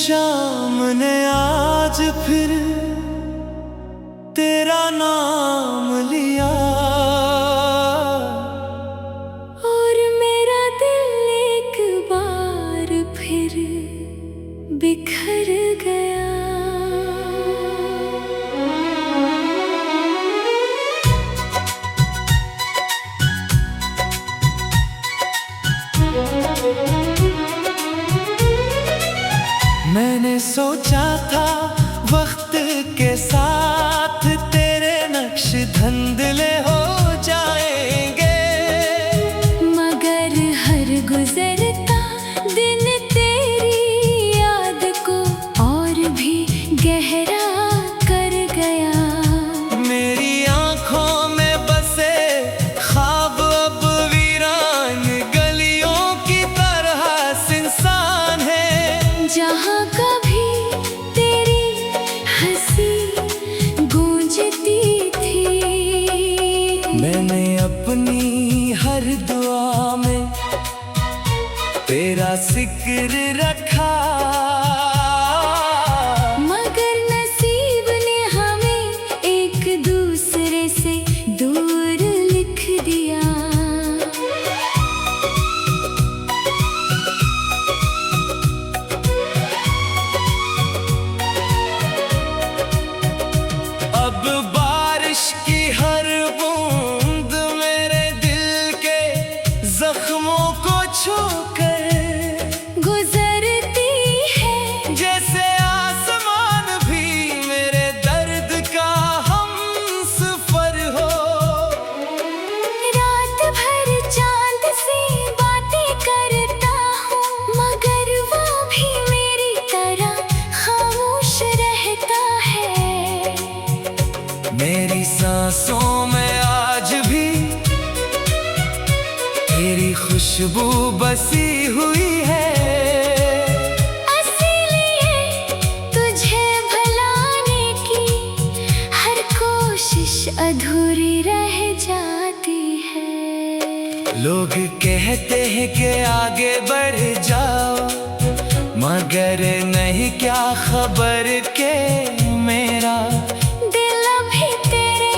शाम ने आज फिर तेरा नाम लिया और मेरा दिल एक बार फिर बिखर गया। मैंने सोचा था वक्त के साथ तेरे नक्श धंधले हो जाएंगे, मगर हर गुजरता दिन तेरी याद को और भी गहरा कर गया। मेरी आंखों में बसे ख्वाब अब वीरान गलियों की तरह सुनसान है, जहाँ कभी तेरी हंसी गूंजती थी। मैंने अपनी हर दुआ में तेरा जिक्र रखा, मगर नसीब ने हमें एक दूसरे से दूर लिख दिया। अब बारिश की हर बूंद मेरे दिल के जख्मों को छू कर गुजरती है, जैसे आसमान भी मेरे दर्द का हमसफर हो। रात भर चांद से बातें करता हूँ, मगर वो भी मेरी तरह खामोश रहता है। मेरी सांसों में आज भी तेरी खुशबू बसी हुई है, इसीलिए तुझे भुलाने की हर कोशिश अधूरी रह जाती है। लोग कहते हैं कि आगे बढ़ जाओ, मगर नहीं क्या खबर के मेरा दिल अभी तेरे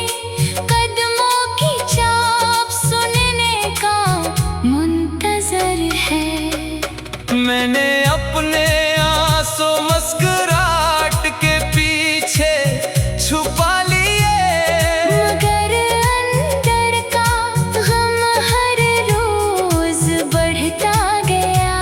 कदमों की चाप सुनने का मुंतजर है। मैंने अपने आंसू मुस्कुराहट के पीछे छुपा लिए, मगर अंदर का गम हर रोज बढ़ता गया।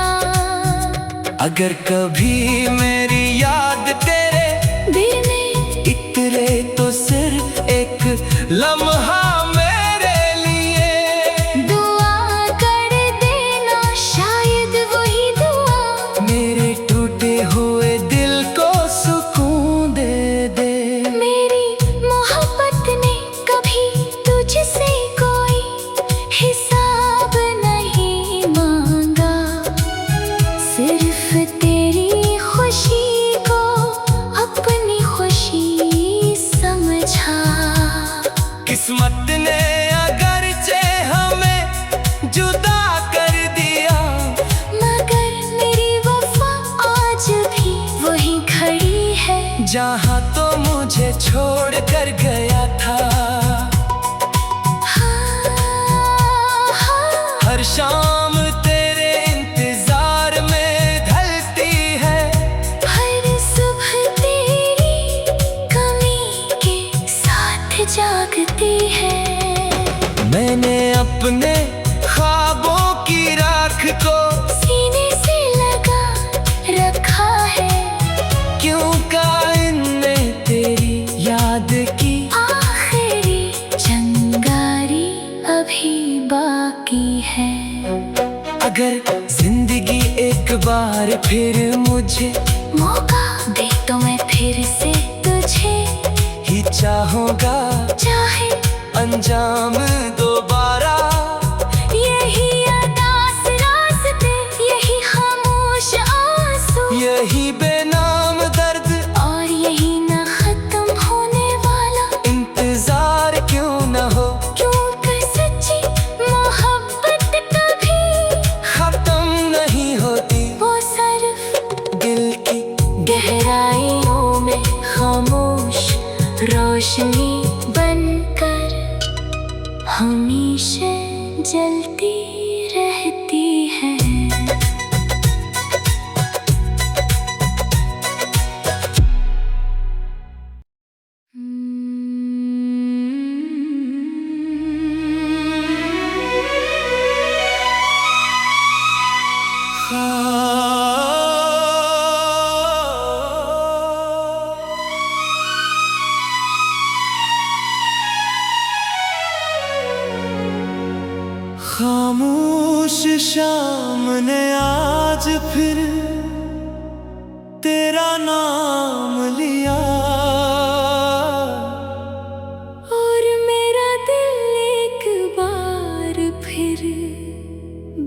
अगर कभी मेरी याद तेरे दिल में इतरे तो सिर्फ एक लम्हा मेरे लिए दुआ कर देना, शायद वही दुआ मेरे टूटे हुए दिल को सुकून दे दे। मेरी मोहब्बत ने कभी तुझसे कोई हिसाब नहीं मांगा, सिर्फ तेरी खुशी को अपनी खुशी समझा। किस्मत ने अगरचे हमें जुदा कर दिया, मगर मेरी वफा आज भी वही खड़ी है, जहाँ तो मुझे छोड़ कर गया था। हर शाम तेरे इंतजार में ढलती है, हर सुबह तेरी कमी के साथ जागती है। मैंने अपने ख्वाबों की राख को सीने से लगा रखा है, क्यों कायन ने तेरी याद की आखिरी चंगारी अभी बाकी है। अगर जिंदगी एक बार फिर मुझे मौका दे तो मैं फिर से तुझे ही चाहूँगा, चाहे अंजाम दोबारा यही अरदास रास्ते, यही खामोश आंसू, यही बेनाम दर्द और यही न खत्म होने वाला इंतजार क्यों न हो, क्योंकि सच्ची मोहब्बत कभी खत्म नहीं होती। वो सिर्फ दिल की हमेशा जलती रहती है। खामोश शाम ने आज फिर तेरा नाम लिया, और मेरा दिल एक बार फिर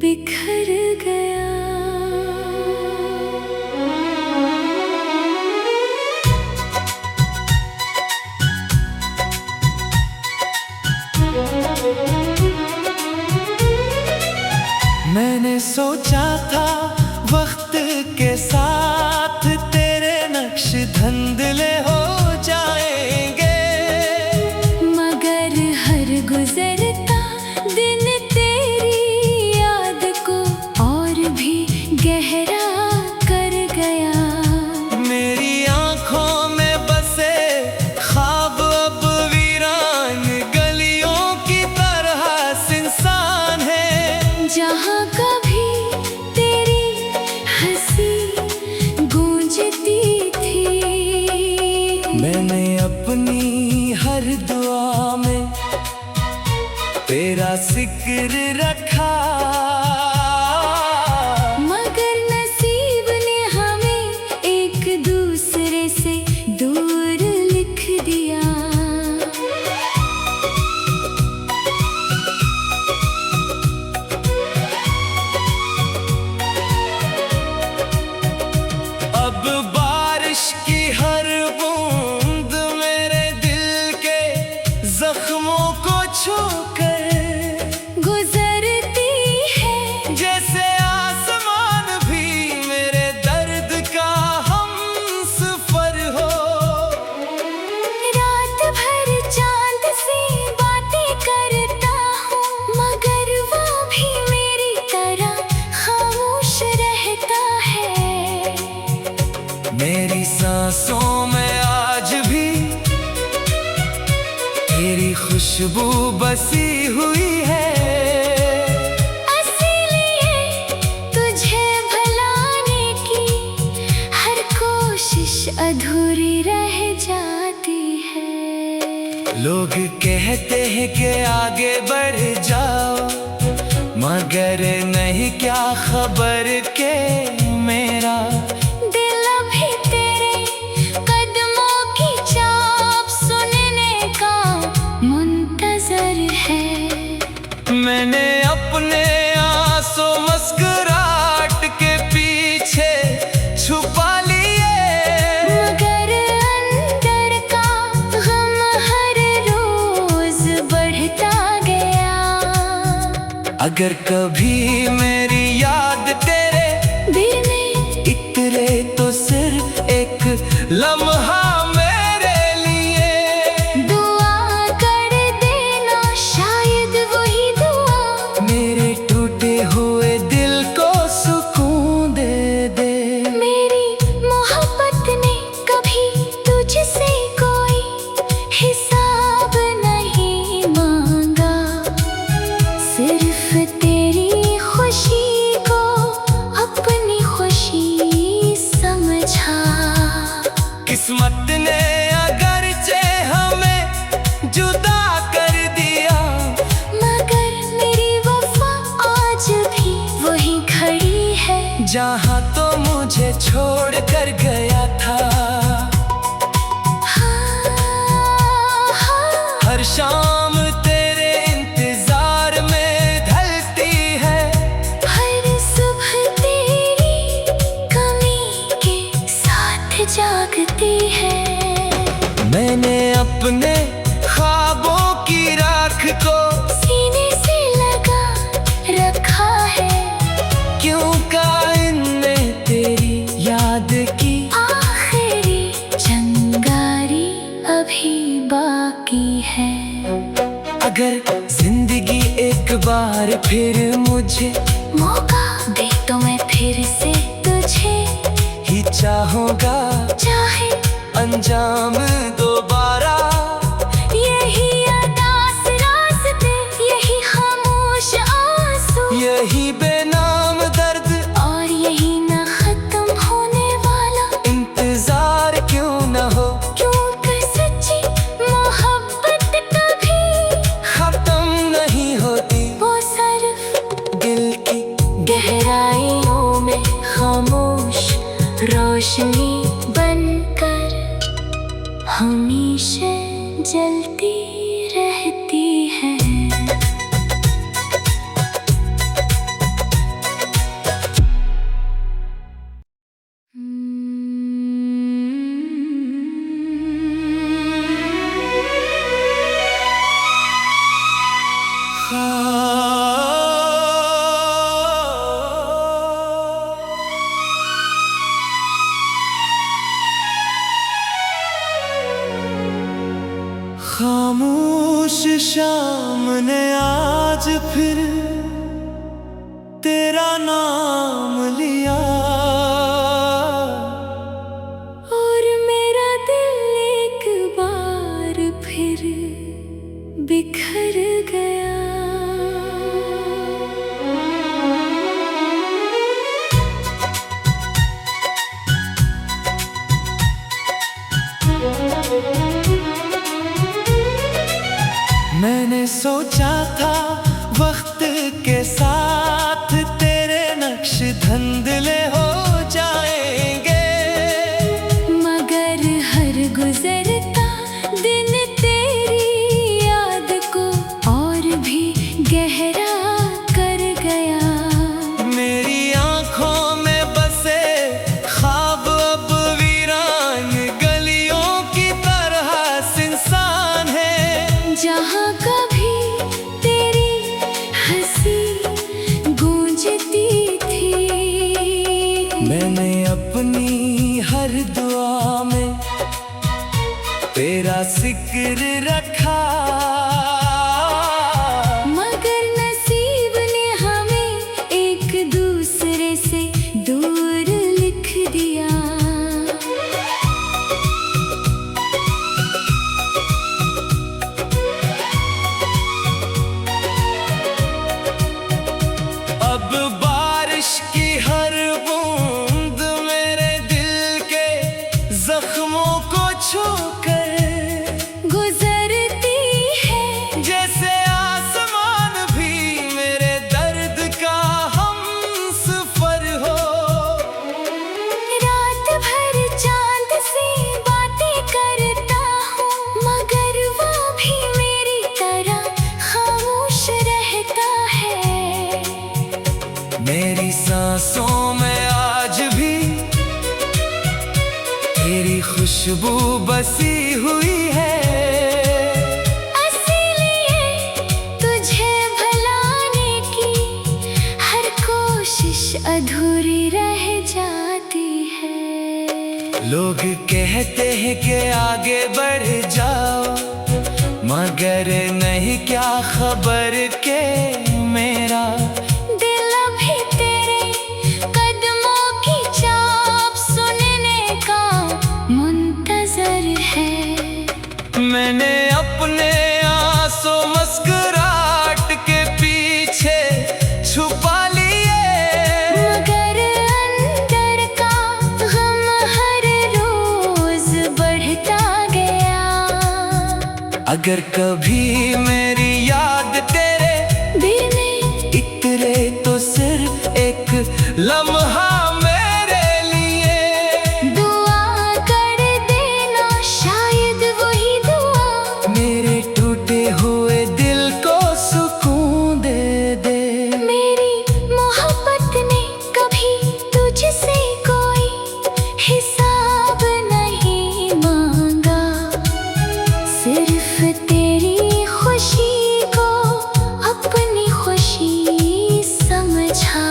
बिखर गया। मैंने सोचा था वक्त के साथ तेरे नक्श धंधले हो जाएंगे, मगर हर गुजरता दिन तेरी याद को और भी गहरा कर गया। मेरी आंखों में बसे ख्वाब अब वीरान गलियों की तरह सुनसान है, जहाँ कभी तेरी हंसी गूंजती थी। मैंने अपनी हर दुआ में तेरा जिक्र रखा, मगर नसीब ने हमें एक दूसरे से दूर लिख दिया। अब बारिश की हर बूंद मेरे दिल के जख्मों को छूकर गुजरती है, जैसे आसमान भी मेरे दर्द का हमसफर हो। रात भर चांद से बातें करता हूँ, मगर वो भी मेरी तरह खामोश रहता है। मेरी सांसों में आज भी तेरी खुशबू बसी हुई है, इसीलिए तुझे भुलाने की हर कोशिश अधूरी रह जाती है। लोग कहते हैं कि आगे बढ़ जाओ, मगर नहीं क्या खबर के मेरा दिल अभी तेरे कदमों की चाप सुनने का मुंतजर है। मैंने अपने आंसू मुस्कुराहट के पीछे छुपा लिए, मगर अंदर का गम हर रोज बढ़ता गया। अगर कभी मेरी याद तेरे दिल में इतरे तो सिर्फ एक लम्हा मेरे लिए दुआ कर देना, शायद वही दुआ मेरे टूटे हुए दिल को सुकून दे दे। मेरी मोहब्बत ने कभी तुझसे कोई हिसाब नहीं मांगा, सिर्फ तेरी खुशी को अपनी खुशी समझा। किस्मत ने अगरचे हमें जुदा कर दिया, मगर मेरी वफा आज भी वही खड़ी है, जहाँ तो मुझे छोड़ कर गया था। हर शाम तेरे इंतजार में ढलती है, हर सुबह तेरी कमी के साथ जागती है। मैंने अपने ख्वाबों की राख को सीने से लगा रखा है, क्यों का इनमें तेरी याद की आखिर ही एक बार फिर मुझे मौका दे तो मैं फिर से तुझे ही चाहूंगा, चाहे अंजाम दोबारा। यही अदास रास्ते, यही खामोश आंसू, यही बेनाम दर्द और यही न खत्म होने वाला इंतजार क्यों न हो। क्योंकि सच्ची मोहब्बत कभी खत्म नहीं होती, वो सिर्फ दिल की गहराइयों में खामोश रोशनी बनकर हमेशा जलती रहती है। खामोश शाम ने आज फिर तेरा नाम लिया, और मेरा दिल एक बार फिर बिखर गया। मैंने सोचा था वक्त के साथ तेरे नक्श धंधले हो जाएंगे, मगर हर गुजरता दिन तेरी याद को और भी गहरा कर गया। मेरी आंखों में बसे ख्वाब अब वीरान गलियों की तरह सुनसान है, जहाँ कभी तेरी हंसी गूंजती थी। मैंने अपनी हर दुआ में तेरा जिक्र रखा, मगर नसीब ने हमें एक दूसरे से दूर लिख दिया। अब बारिश की हर बूंद मेरे दिल के जख्मों को छू कर गुजरती है, जैसे आसमान भी मेरे दर्द का हमसफर हो। रात भर चांद से बातें करता हूँ, मगर वो भी मेरी तरह खामोश रहता है। मेरी सांसों में आज भी तेरी खुशबू बसी हुई है, इसीलिए तुझे भुलाने की हर कोशिश अधूरी रह जाती है। लोग कहते हैं कि आगे बढ़ जाओ, मगर नहीं क्या खबर के मेरा दिल अभी तेरे कदमों की चाप सुनने का मुंतजर है। मैंने अपने आंसू मुस्कुराहट के पीछे छुपा लिए, मगर अंदर का गम हर रोज बढ़ता गया। अगर कभी मेरी याद तेरे दिल में इतरे तो सिर्फ एक लम्हा मेरे लिए दुआ कर देना, शायद वही दुआ मेरे टूटे हुए दिल को सुकून दे दे। मेरी मोहब्बत ने कभी तुझसे कोई हिसाब नहीं मांगा, सिर्फ तेरी खुशी को अपनी खुशी समझा।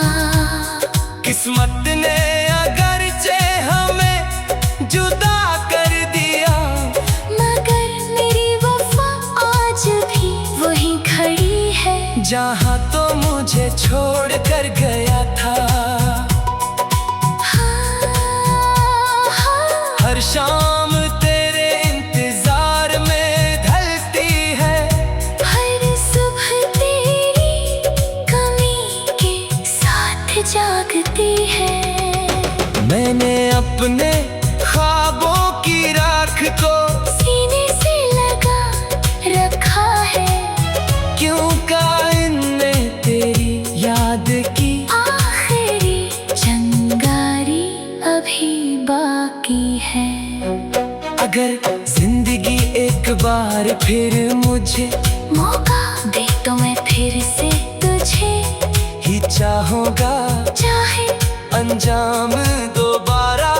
किस्मत जहाँ तो मुझे छोड़ कर गया था। हर शाम तेरे इंतजार में ढलती है, हर सुबह तेरी कमी के साथ जागती है। मैंने अपने ख्वाबों की राख को सीने से लगा रखा है, क्यों कायन में तेरी याद की आखिरी चिंगारी अभी बाकी है। अगर जिंदगी एक बार फिर मुझे मौका दे तो मैं फिर से तुझे ही चाहूँगा, चाहे अंजाम दोबारा।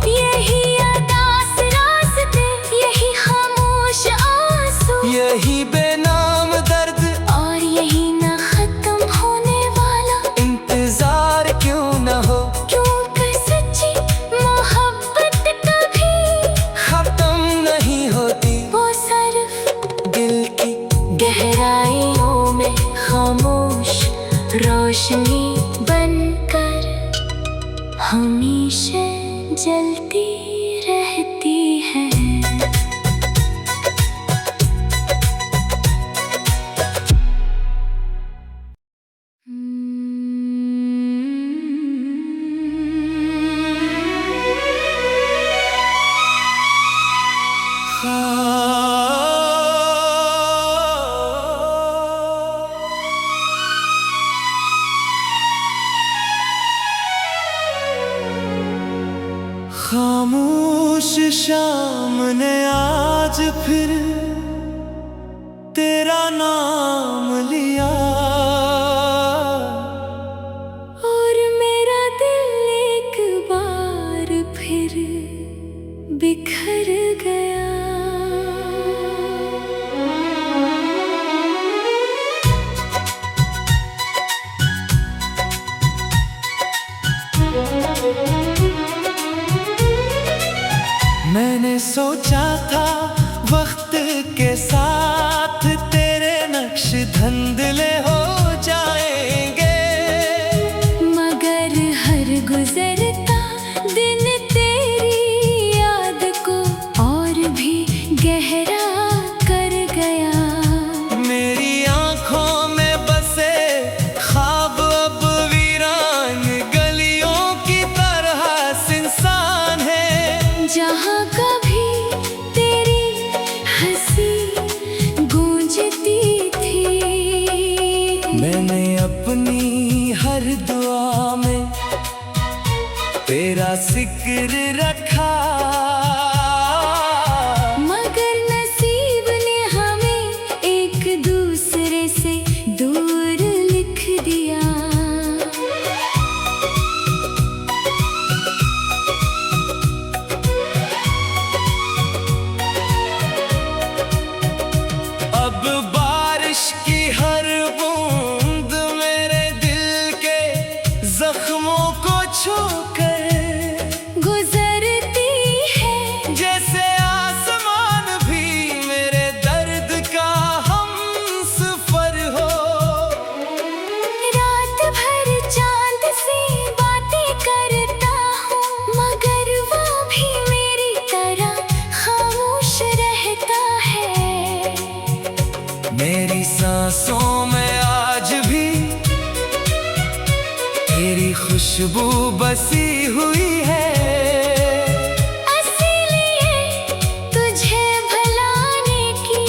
यही अदास रास्ते, यही खामोश आंसू, यही बेनाम दर्द और यही न खत्म होने वाला इंतजार क्यों न हो, क्योंकि सच्ची मोहब्बत कभी खत्म नहीं होती। वो सिर्फ दिल की गहराइयों में खामोश रोशनी बनकर हमेशा जलती रहती है। खामोश शाम ने आज फिर तेरा नाम लिया, और मेरा दिल एक बार फिर बिखर गया। मैंने सोचा था वक्त के साथ तेरे नक्श धंधले हो जाएंगे, मगर हर गुजरता दिन तेरी याद को और भी गहरा कर गया। मेरी आंखों में बसे ख्वाब अब वीरान गलियों की तरह सुनसान है, जहाँ कभी तेरी हंसी गूंजती थी। मैंने अपनी हर दुआ में तेरा जिक्र रखा, मगर नसीब ने हमें एक दूसरे से दूर लिख दिया। अब बारिश की हर बूंद मेरे दिल के जख्मों को छू कर गुजरती है, जैसे आसमान भी मेरे दर्द का हमसफर हो। रात भर चांद से बातें करता हूँ, मगर वो भी मेरी तरह खामोश रहता है। मेरी सांसों में आज भी तेरी खुशबू बसी हुई है, इसीलिए तुझे भुलाने की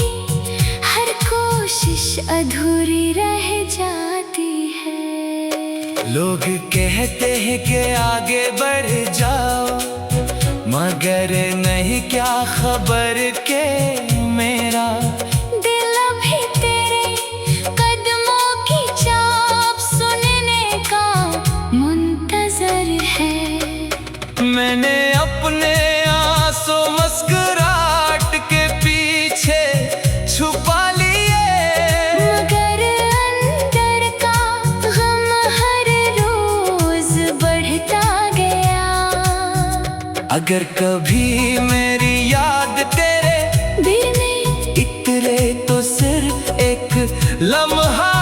हर कोशिश अधूरी रह जाती है। लोग कहते हैं कि आगे बढ़ जाओ, मगर नहीं क्या खबर के मेरा दिल अभी तेरे कदमों की चाप सुनने का मुंतजर है। मैंने अपने आंसू मुस्कुराहट के पीछे छुपा लिए, मगर अंदर का गम हर रोज बढ़ता गया। अगर कभी मेरी याद तेरे दिल में इतरे तो सिर्फ एक लम्हा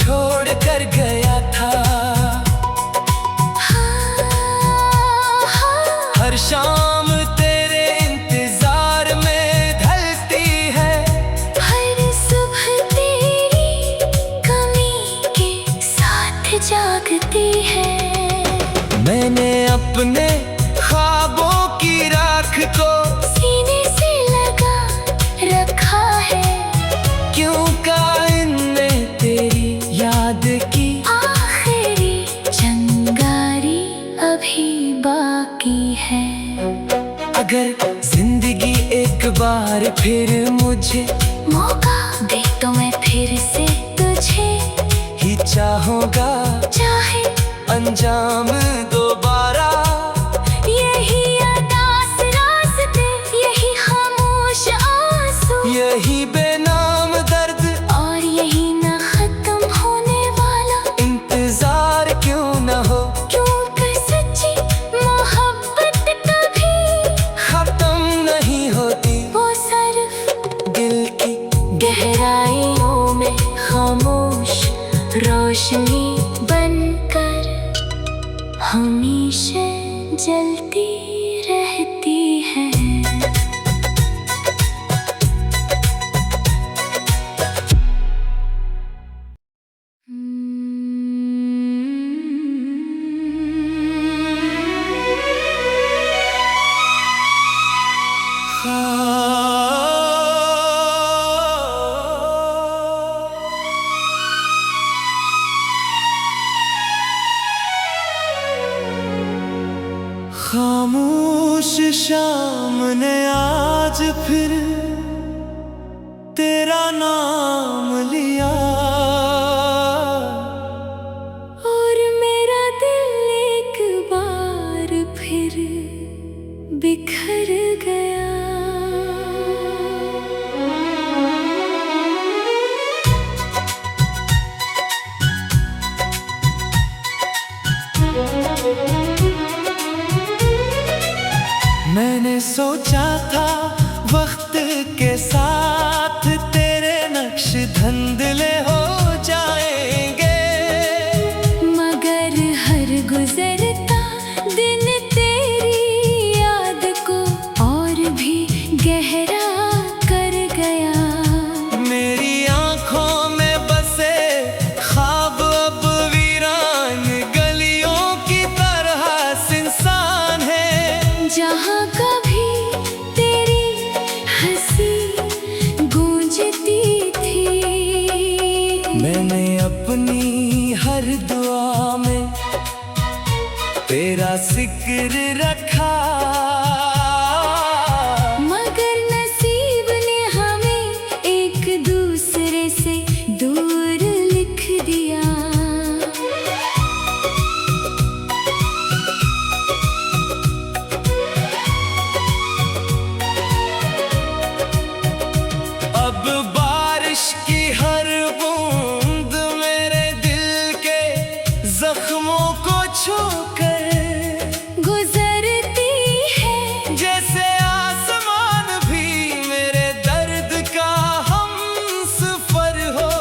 छोड़ कर गया था। हर शाम तेरे इंतजार में ढलती है, हर सुबह तेरी कमी के साथ जागती है। मैंने अपने ख्वाबों की राख को सीने से लगा रखा है, क्यों कायन ने तेरी याद की। आखिरी चिंगारी अभी बाकी है। अगर जिंदगी एक बार फिर मुझे मौका दे तो मैं फिर से तुझे ही चाहूँगा, चाहे अंजाम दोबारा। यही अदास रास्ते, यही खामोश आंसू, यही बेनाम दर्द और यही न खत्म होने वाला इंतजार क्यों न हो। क्योंकि सच्ची मोहब्बत कभी खत्म नहीं होती, वो सिर्फ दिल की गहराइयों में खामोश रोशनी बनकर हमेशा जलती रहती है। खामोश शाम ने आज फिर तेरा नाम लिया, और मेरा दिल एक बार फिर बिखर गया। मैंने सोचा था वक्त के साथ तेरे नक्श धंधले हो जाएंगे, मगर हर गुजरता दिन तेरी याद को और भी गहरा कर गया। मेरी आंखों में बसे ख्वाब अब वीरान गलियों की तरह सुनसान है, जहाँ कभी तेरी हंसी गूंजती थी। मैंने अपनी हर दुआ में तेरा जिक्र रखा, मगर नसीब ने हमें एक दूसरे से दूर लिख दिया। अब बारिश की हर बूंद मेरे दिल के जख्मों को छू कर गुजरती है, जैसे आसमान भी मेरे दर्द का हमसफर हो।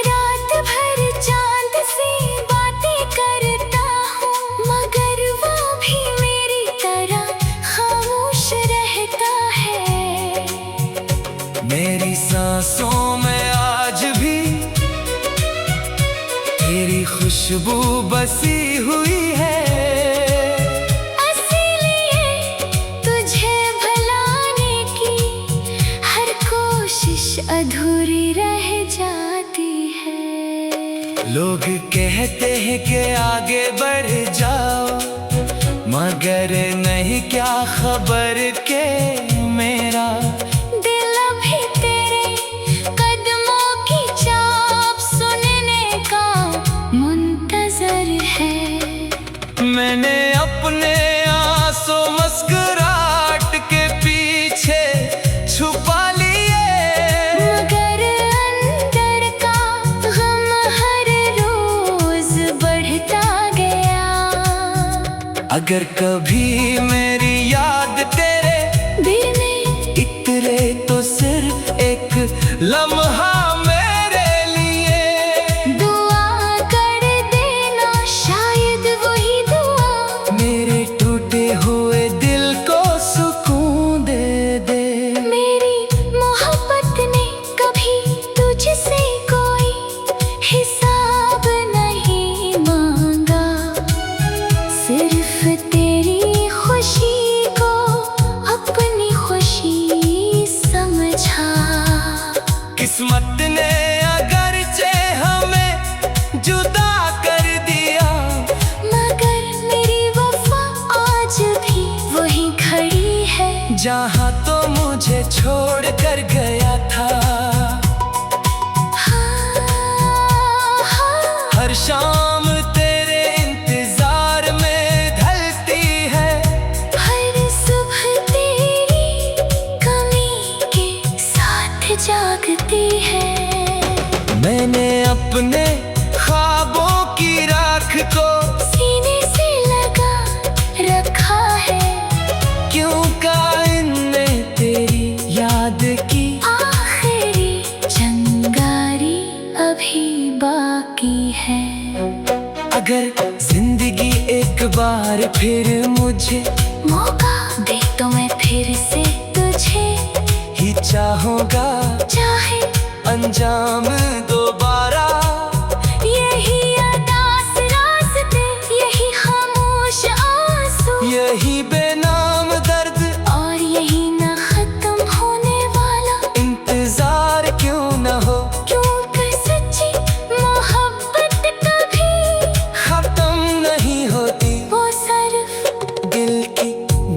रात भर चांद से बातें करता हूँ, मगर वो भी मेरी तरह खामोश रहता है। मेरी सांसों में आज भी तेरी खुशबू बसी हुई है, इसीलिए तुझे भुलाने की हर कोशिश अधूरी रह जाती है। लोग कहते हैं कि आगे बढ़ जाओ, मगर नहीं क्या खबर के मेरा दिल अभी तेरे कदमों की चाप सुनने का मुंतजर है। मैंने अपने आंसू मुस्कुराहट के पीछे छुपा लिए, मगर अंदर का गम हर रोज बढ़ता गया। अगर कभी मेरी याद तेरे दिल में इतरे तो सिर्फ एक लम्हा मेरे लिए जहाँ तो मुझे छोड़ कर गया था। हर शाम तेरे इंतजार में ढलती है, हर सुबह तेरी कमी के साथ जागती है। मैंने अपने ख्वाबों की राख को सीने से लगा रखा है, क्यों का इनमें तेरी याद की आखिरी चिंगारी अभी बाकी है। अगर जिंदगी एक बार फिर मुझे मौका दे तो मैं फिर से तुझे ही चाहूँगा, चाहे अंजाम दोबारा। यही अदास रास्ते, यही खामोश आंसू, यही बेनाम दर्द और यही न खत्म होने वाला इंतजार क्यों न हो, क्योंकि सच्ची मोहब्बत कभी खत्म नहीं होती। वो सिर्फ दिल की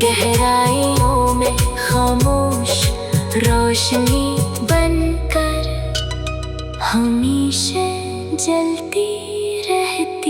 गहराइयों में खामोश रोशनी बनकर हमेशा जलती रहती।